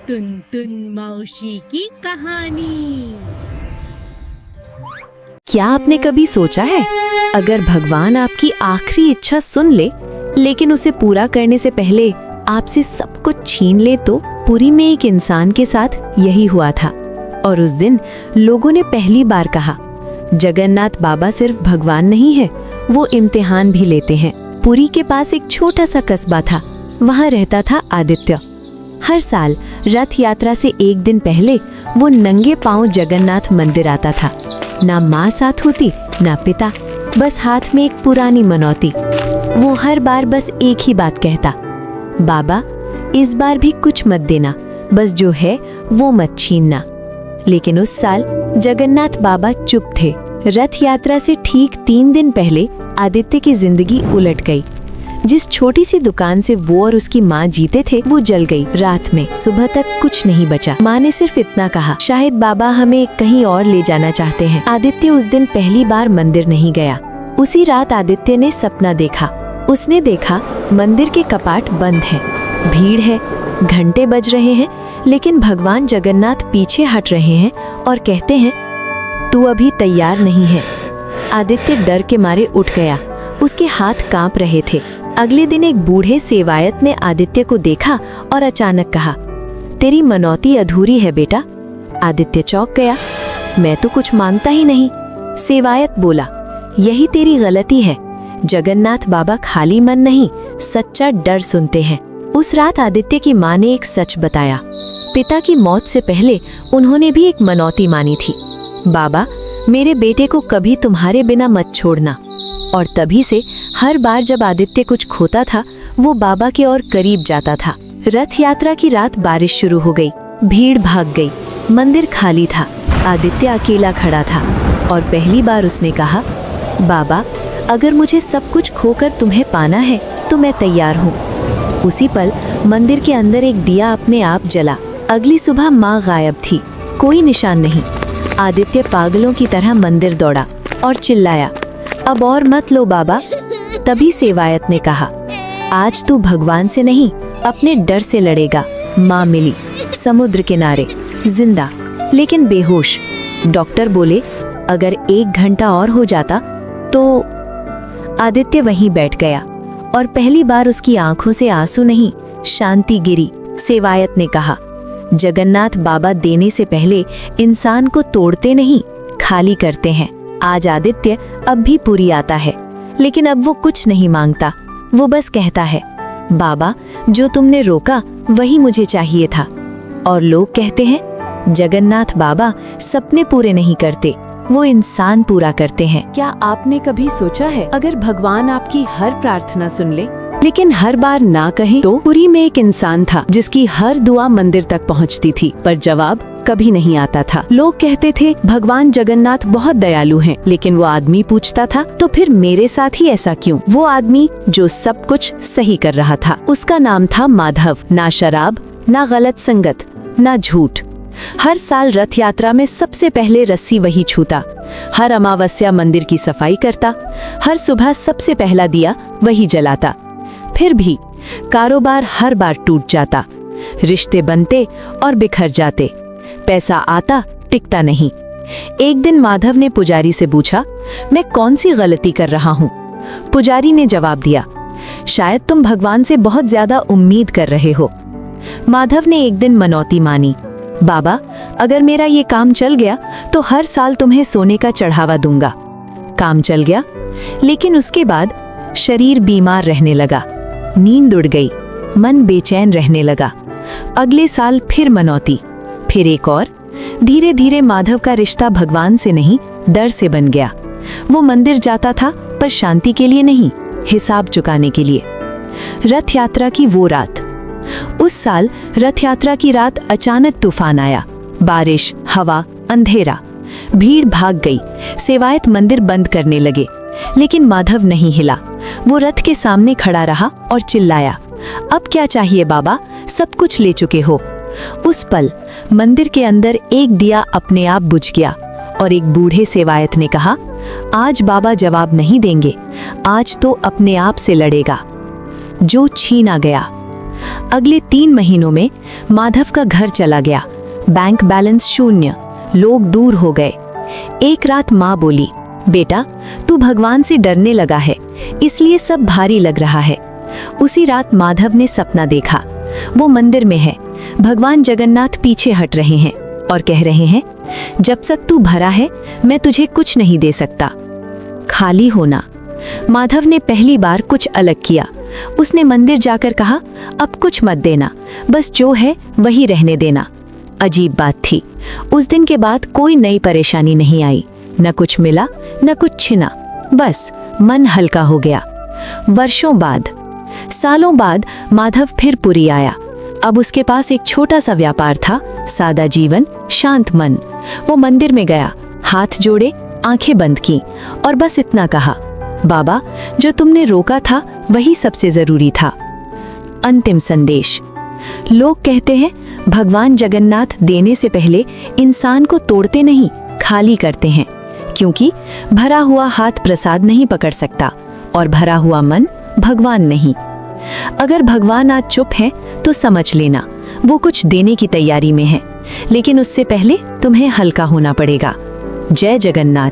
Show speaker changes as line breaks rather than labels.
टुनटुन मौसी की कहानी।
क्या आपने कभी सोचा है, अगर भगवान आपकी आखिरी इच्छा सुन ले लेकिन उसे पूरा करने से पहले आपसे सब कुछ छीन ले तो? पुरी में एक इंसान के साथ यही हुआ था और उस दिन लोगों ने पहली बार कहा, जगन्नाथ बाबा सिर्फ भगवान नहीं है, वो इम्तिहान भी लेते हैं। पुरी के पास एक छोटा सा कस्बा था, वहाँ रहता था आदित्य। हर साल रथ यात्रा से एक दिन पहले वो नंगे पांव जगन्नाथ मंदिर आता था। ना माँ साथ होती, ना पिता, बस हाथ में एक पुरानी मनौती। वो हर बार बस एक ही बात कहता, बाबा इस बार भी कुछ मत देना, बस जो है वो मत छीनना। लेकिन उस साल जगन्नाथ बाबा चुप थे। रथ यात्रा से ठीक 3 दिन पहले आदित्य की जिंदगी उलट गई। जिस छोटी सी दुकान से वो और उसकी माँ जीते थे, वो जल गई रात में। सुबह तक कुछ नहीं बचा। माँ ने सिर्फ इतना कहा, शायद बाबा हमें कहीं और ले जाना चाहते हैं। आदित्य उस दिन पहली बार मंदिर नहीं गया। उसी रात आदित्य ने सपना देखा। उसने देखा मंदिर के कपाट बंद हैं, भीड़ है, घंटे बज रहे हैं, लेकिन भगवान जगन्नाथ पीछे हट रहे हैं और कहते हैं, तू अभी तैयार नहीं है। आदित्य डर के मारे उठ गया। उसके हाथ कांप रहे थे। अगले दिन एक बूढ़े सेवायत ने आदित्य को देखा और अचानक कहा, तेरी मनौती अधूरी है बेटा। आदित्य चौंक गया, मैं तो कुछ मांगता ही नहीं। सेवायत बोला, यही तेरी गलती है। जगन्नाथ बाबा खाली मन नहीं, सच्चा डर सुनते हैं। उस रात आदित्य की माँ ने एक सच बताया। पिता की मौत से पहले उन्होंने भी एक मनौती मानी थी, बाबा मेरे बेटे को कभी तुम्हारे बिना मत छोड़ना। और तभी से हर बार जब आदित्य कुछ खोता था, वो बाबा के और करीब जाता था। रथ यात्रा की रात बारिश शुरू हो गई। भीड़ भाग गई। मंदिर खाली था। आदित्य अकेला खड़ा था और पहली बार उसने कहा, बाबा अगर मुझे सब कुछ खोकर तुम्हें पाना है तो मैं तैयार हूँ। उसी पल मंदिर के अंदर एक दिया अपने आप जला। अगली सुबह माँ गायब थी, कोई निशान नहीं। आदित्य पागलों की तरह मंदिर दौड़ा और चिल्लाया, अब और मत लो बाबा। तभी सेवायत ने कहा, आज तू भगवान से नहीं अपने डर से लड़ेगा। माँ मिली, समुद्र किनारे, जिंदा लेकिन बेहोश। डॉक्टर बोले, अगर 1 घंटा और हो जाता तो। आदित्य वहीं बैठ गया और पहली बार उसकी आंखों से आंसू नहीं, शांति गिरी। सेवायत ने कहा, जगन्नाथ बाबा देने से पहले इंसान को तोड़ते नहीं, खाली करते हैं। आज आदित्य अब भी पुरी आता है, लेकिन अब वो कुछ नहीं मांगता। वो बस कहता है, बाबा जो तुमने रोका वही मुझे चाहिए था। और लोग कहते हैं, जगन्नाथ बाबा सपने पूरे नहीं करते, वो इंसान पूरा करते हैं। क्या आपने कभी सोचा है, अगर भगवान आपकी हर प्रार्थना सुन ले लेकिन हर बार ना कहे तो? पुरी में एक इंसान था जिसकी हर दुआ मंदिर तक पहुंचती थी, पर जवाब कभी नहीं आता था। लोग कहते थे भगवान जगन्नाथ बहुत दयालु हैं, लेकिन वो आदमी पूछता था, तो फिर मेरे साथ ही ऐसा क्यों? वो आदमी जो सब कुछ सही कर रहा था, उसका नाम था माधव। ना शराब, ना गलत संगत, ना झूठ। हर साल रथ यात्रा में सबसे पहले रस्सी वही छूता। हर अमावस्या मंदिर की सफाई करता। हर सुबह सबसे पहला दिया वही जलाता। फिर भी कारोबार हर बार टूट जाता, रिश्ते बनते और बिखर जाते, पैसा आता टिकता नहीं। एक दिन माधव ने पुजारी से पूछा, मैं कौन सी गलती कर रहा हूँ? पुजारी ने जवाब दिया, शायद तुम भगवान से बहुत ज्यादा उम्मीद कर रहे हो। माधव ने एक दिन मनौती मानी, बाबा अगर मेरा ये काम चल गया तो हर साल तुम्हें सोने का चढ़ावा दूंगा। काम चल गया, लेकिन उसके बाद शरीर बीमार रहने लगा, नींद उड़ गई, मन बेचैन रहने लगा। अगले साल फिर मनौती, फिर एक और। धीरे धीरे माधव का रिश्ता भगवान से नहीं, डर से बन गया। वो मंदिर जाता था पर शांति के लिए नहीं, हिसाब चुकाने के लिए। रथ यात्रा की वो रात। उस साल रथ यात्रा की रात अचानक तूफान आया। बारिश, हवा, अंधेरा। भीड़ भाग गई। सेवायत मंदिर बंद करने लगे, लेकिन माधव नहीं हिला। वो रथ के सामने खड़ा रहा और चिल्लाया, अब क्या चाहिए बाबा, सब कुछ ले चुके हो। उस पल मंदिर के अंदर एक दिया अपने आप बुझ गया और एक बूढ़े सेवायत ने कहा, आज बाबा जवाब नहीं देंगे, आज तो अपने आप से लड़ेगा। जो छीना गया। अगले 3 महीनों में माधव का घर चला गया, बैंक बैलेंस शून्य, लोग दूर हो गए। एक रात माँ बोली, बेटा तू भगवान से डरने लगा है, इसलिए सब भारी लग रहा है। उसी रात माधव ने सपना देखा, वो मंदिर में है, भगवान जगन्नाथ पीछे हट रहे हैं और कह रहे हैं, जब तक तू भरा है मैं तुझे कुछ नहीं दे सकता, खाली होना। माधव ने पहली बार कुछ अलग किया। उसने मंदिर जाकर कहा, अब कुछ मत देना, बस जो है वही रहने देना। अजीब बात थी, उस दिन के बाद कोई नई परेशानी नहीं आई, न कुछ मिला न कुछ छिना, बस मन हल्का हो गया। वर्षों बाद, सालों बाद माधव फिर पुरी आया। अब उसके पास एक छोटा सा व्यापार था, सादा जीवन, शांत मन। वो मंदिर में गया, हाथ जोड़े, आंखें बंद की और बस इतना कहा, बाबा जो तुमने रोका था वही सबसे जरूरी था। अंतिम संदेश। लोग कहते हैं भगवान जगन्नाथ देने से पहले इंसान को तोड़ते नहीं, खाली करते हैं, क्योंकि भरा हुआ हाथ प्रसाद नहीं पकड़ सकता और भरा हुआ मन भगवान नहीं। अगर भगवान आज चुप है तो समझ लेना वो कुछ देने की तैयारी में है, लेकिन उससे पहले तुम्हें हल्का होना पड़ेगा। जय जगन्नाथ।